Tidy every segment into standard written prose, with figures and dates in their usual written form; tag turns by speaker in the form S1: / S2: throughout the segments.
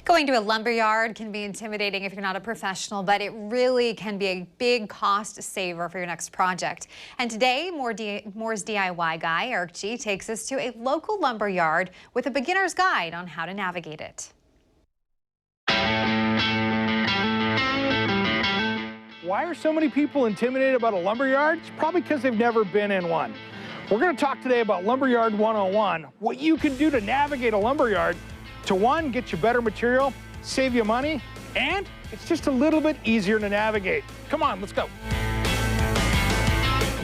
S1: Going to a lumberyard can be intimidating if you're not a professional, but it really can be a big cost saver for your next project. And today, Moore's DIY guy, Eric G, takes us to a local lumberyard with a beginner's guide on how to navigate it.
S2: Why are so many people intimidated about a lumberyard? It's probably because they've never been in one. We're going to talk today about Lumberyard 101, what you can do to navigate a lumberyard to, one, get you better material, save you money, and it's just a little bit easier to navigate. Come on, let's go.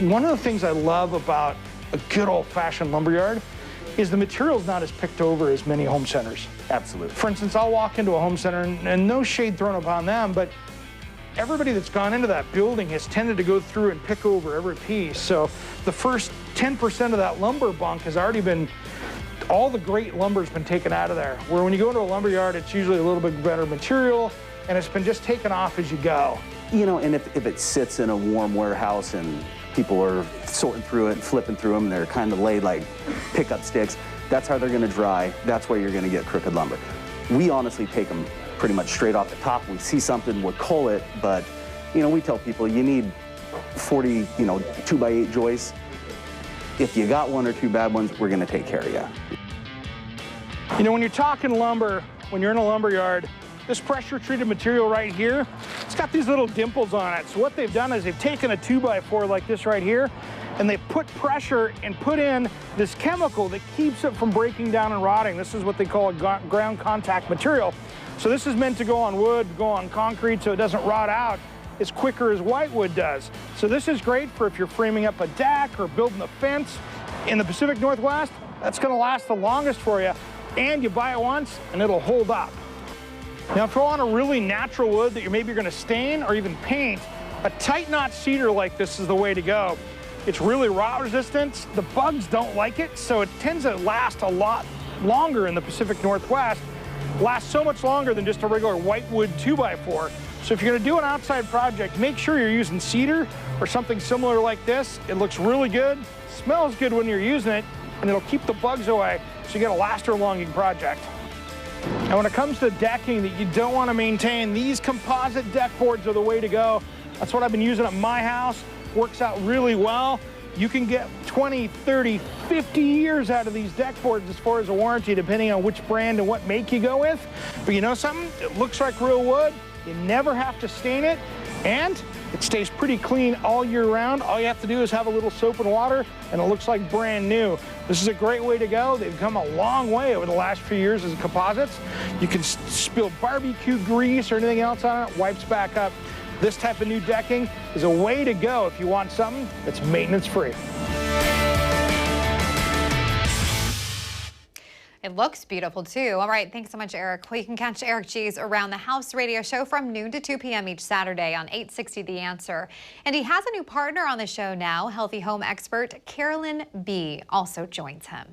S2: One of the things I love about a good old-fashioned lumberyard is the material's not as picked over as many home centers.
S3: Absolutely.
S2: For instance, I'll walk into a home center and no shade thrown upon them, but everybody that's gone into that building has tended to go through and pick over every piece. So the first 10% of that lumber bunk has already been, all the great lumber's been taken out of there. Where when you go into a lumberyard, it's usually a little bit better material, and it's been just taken off as you go.
S3: You know, and if it sits in a warm warehouse and people are sorting through it and flipping through them, they're kind of laid like pickup sticks, that's how they're going to dry. That's where you're going to get crooked lumber. We honestly take them pretty much straight off the top. We see something, we'll cull it, but, you know, we tell people you need 40, 2x8 joists. If you got one or two bad ones, we're going to take care of you.
S2: You know, when you're talking lumber, when you're in a lumberyard, this pressure-treated material right here, it's got these little dimples on it. So what they've done is they've taken a 2x4 like this right here, and they put pressure and put in this chemical that keeps it from breaking down and rotting. This is what they call a ground contact material. So this is meant to go on wood, go on concrete, so it doesn't rot out as quicker as whitewood does. So this is great for if you're framing up a deck or building a fence in the Pacific Northwest. That's gonna last the longest for you. And you buy it once and it'll hold up. Now if you want a really natural wood that you're gonna stain or even paint, a tight knot cedar like this is the way to go. It's really rot resistant. The bugs don't like it, so it tends to last a lot longer in the Pacific Northwest. Lasts so much longer than just a regular whitewood 2x4. So if you're gonna do an outside project, make sure you're using cedar or something similar like this. It looks really good, smells good when you're using it, and it'll keep the bugs away, so you get a laster-longing project. Now when it comes to decking that you don't wanna maintain, these composite deck boards are the way to go. That's what I've been using at my house. Works out really well. You can get 20, 30, 50 years out of these deck boards as far as a warranty, depending on which brand and what make you go with. But you know something? It looks like real wood. You never have to stain it, and it stays pretty clean all year round. All you have to do is have a little soap and water, and it looks like brand new. This is a great way to go. They've come a long way over the last few years as composites. You can spill barbecue grease or anything else on it, wipes back up. This type of new decking is a way to go if you want something that's maintenance-free.
S1: It looks beautiful too. All right, thanks so much, Eric. Well, you can catch Eric G's Around the House radio show from noon to 2 p.m. each Saturday on 860 The Answer. And he has a new partner on the show now. Healthy home expert Carolyn B. also joins him.